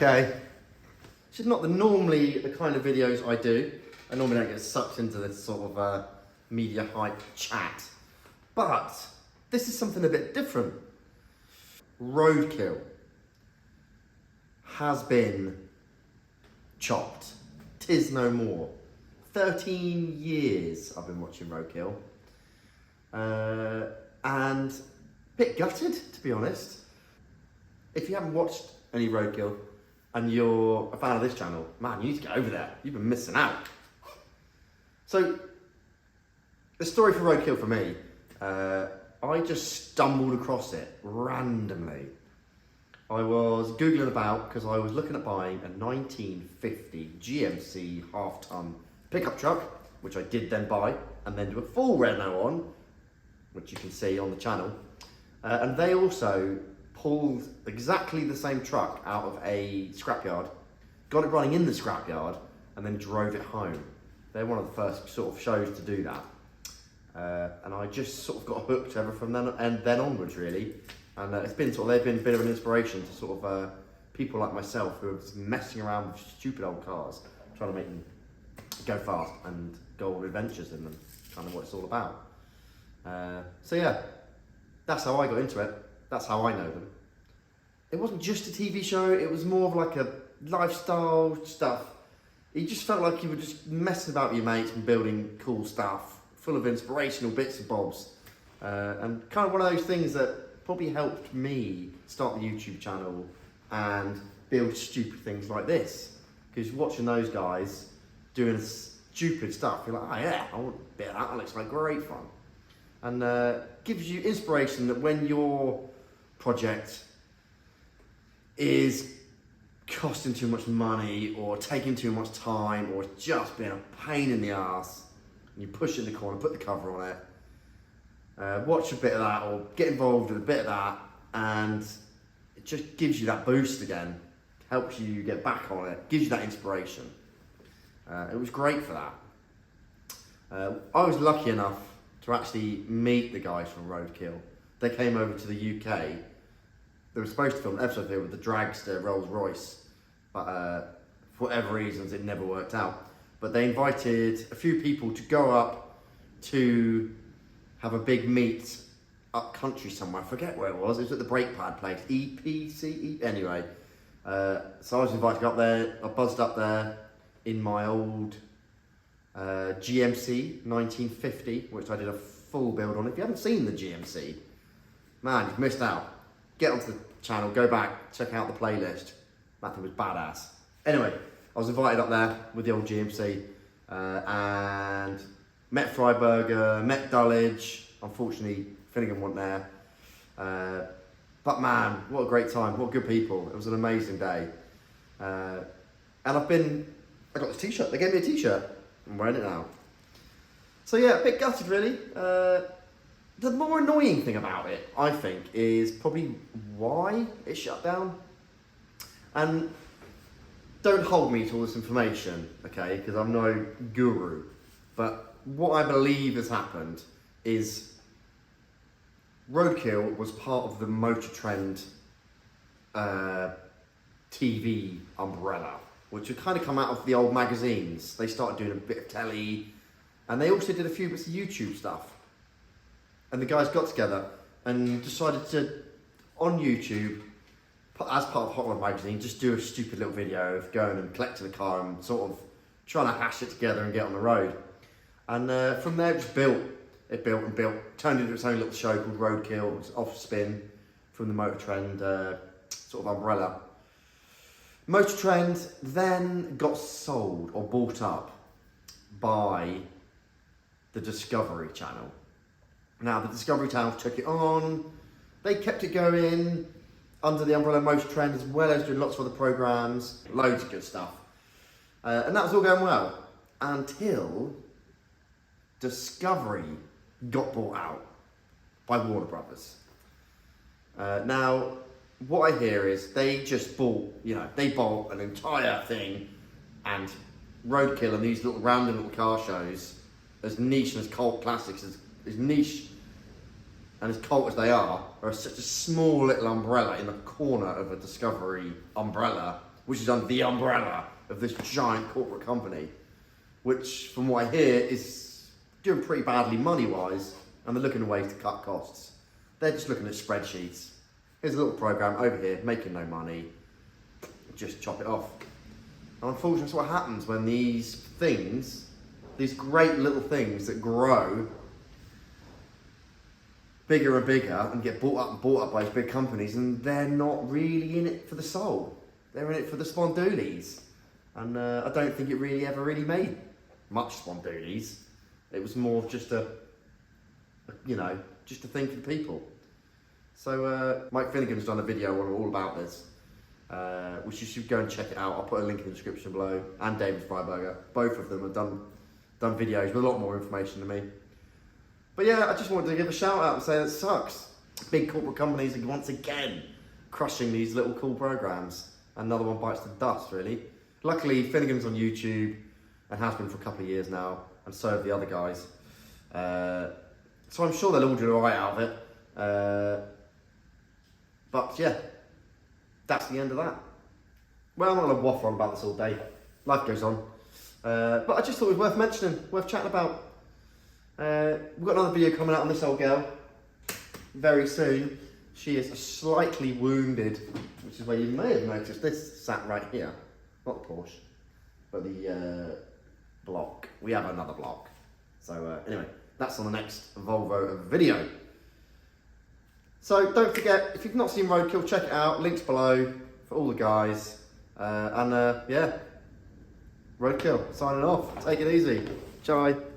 okay. This is not normally the kind of videos I do. I normally don't get sucked into this sort of media hype chat. But this is something a bit different. Roadkill has been chopped. 'Tis no more. 13 years I've been watching Roadkill. And a bit gutted, to be honest. If you haven't watched any Roadkill and you're a fan of this channel, man, you need to get over there. You've been missing out. So, the story for Roadkill for me, I just stumbled across it randomly. I was Googling about because I was looking at buying a 1950 GMC half-ton pickup truck, which I did then buy, and then do a full reno on, which you can see on the channel. And they also pulled exactly the same truck out of a scrapyard, got it running in the scrapyard, and then drove it home. They're one of the first sort of shows to do that. And I just sort of got hooked ever from then onwards, really. And they've been a bit of an inspiration to sort of people like myself who are just messing around with stupid old cars, trying to make them go fast and go on adventures in them, kind of what it's all about. So yeah, that's how I got into it. That's how I know them. It wasn't just a TV show, it was more of like a lifestyle stuff. You just felt like you were just messing about with your mates and building cool stuff, full of inspirational bits and bobs. And kind of one of those things that probably helped me start the YouTube channel and build stupid things like this. Because watching those guys doing stupid stuff, you're like, oh yeah, I want a bit of that, that looks like great fun. And gives you inspiration that when your project is costing too much money or taking too much time or just being a pain in the ass, and you push it in the corner, put the cover on it, watch a bit of that or get involved with a bit of that, and it just gives you that boost again, helps you get back on it, gives you that inspiration. It was great for that. I was lucky enough to actually meet the guys from Roadkill. They came over to the UK. They were supposed to film an episode here with the dragster Rolls Royce, but for whatever reasons it never worked out. But they invited a few people to go up to have a big meet up country somewhere. I forget where it was. It was at the brake pad place, EPCE. Anyway, so I was invited to go up there. I buzzed up there in my old GMC 1950, which I did a full build on. If you haven't seen the GMC, man, you've missed out. Get onto the channel, go back, check out the playlist. That thing was badass. Anyway, I was invited up there with the old GMC and met Freiberger, met Dulwich. Unfortunately, Finnegan wasn't there. But man, what a great time, what good people. It was an amazing day. And I got this t-shirt, they gave me a t-shirt. I'm wearing it now. So yeah, a bit gutted really. The more annoying thing about it, I think, is probably why it shut down. And don't hold me to all this information, okay, because I'm no guru. But what I believe has happened is Roadkill was part of the motorTrend TV umbrella, which had kind of come out of the old magazines. They started doing a bit of telly, and they also did a few bits of YouTube stuff. And the guys got together and decided to, on YouTube, as part of Hot Rod magazine, just do a stupid little video of going and collecting a car and sort of trying to hash it together and get on the road. And from there it just built. It built and built, turned into its own little show called Roadkill. It was off spin from the motorTrend sort of umbrella. motorTrend then got sold or bought up by the Discovery Channel. Now the Discovery Channel took it on, they kept it going under the umbrella motorTrend, as well as doing lots of other programmes, loads of good stuff. And that was all going well, until Discovery got bought out by Warner Brothers. Now, what I hear is they just bought, they bought an entire thing, and Roadkill and these little random little car shows, as niche and as cult classics, as niche and as cult as they are such a small little umbrella in the corner of a Discovery umbrella, which is under the umbrella of this giant corporate company, which, from what I hear, is doing pretty badly money-wise, and they're looking at ways to cut costs. They're just looking at spreadsheets. Here's a little program over here, making no money, just chop it off. And unfortunately, that's what happens when these things, these great little things that grow bigger and bigger and get bought up by these big companies, and they're not really in it for the soul. They're in it for the spondoolies. And I don't think it really ever really made much spondoolies. It was more of just a thing for the people. So Mike Finnegan's done a video all about this, which you should go and check it out. I'll put a link in the description below. And David Freiberger, both of them have done videos with a lot more information than me. But yeah, I just wanted to give a shout out and say that sucks. Big corporate companies are once again crushing these little cool programs. Another one bites the dust, really. Luckily, Finnegan's on YouTube and has been for a couple of years now, and so have the other guys. So I'm sure they'll all do alright out of it. But yeah, that's the end of that. Well, I'm not going to waffle on about this all day. Life goes on. But I just thought it was worth mentioning, worth chatting about. We've got another video coming out on this old girl very soon. She is slightly wounded, which is where you may have noticed this sat right here. Not the Porsche, but the block. We have another block. So anyway, that's on the next Volvo video. So don't forget, if you've not seen Roadkill, check it out. Links below for all the guys. Yeah, Roadkill, signing off. Take it easy. Bye.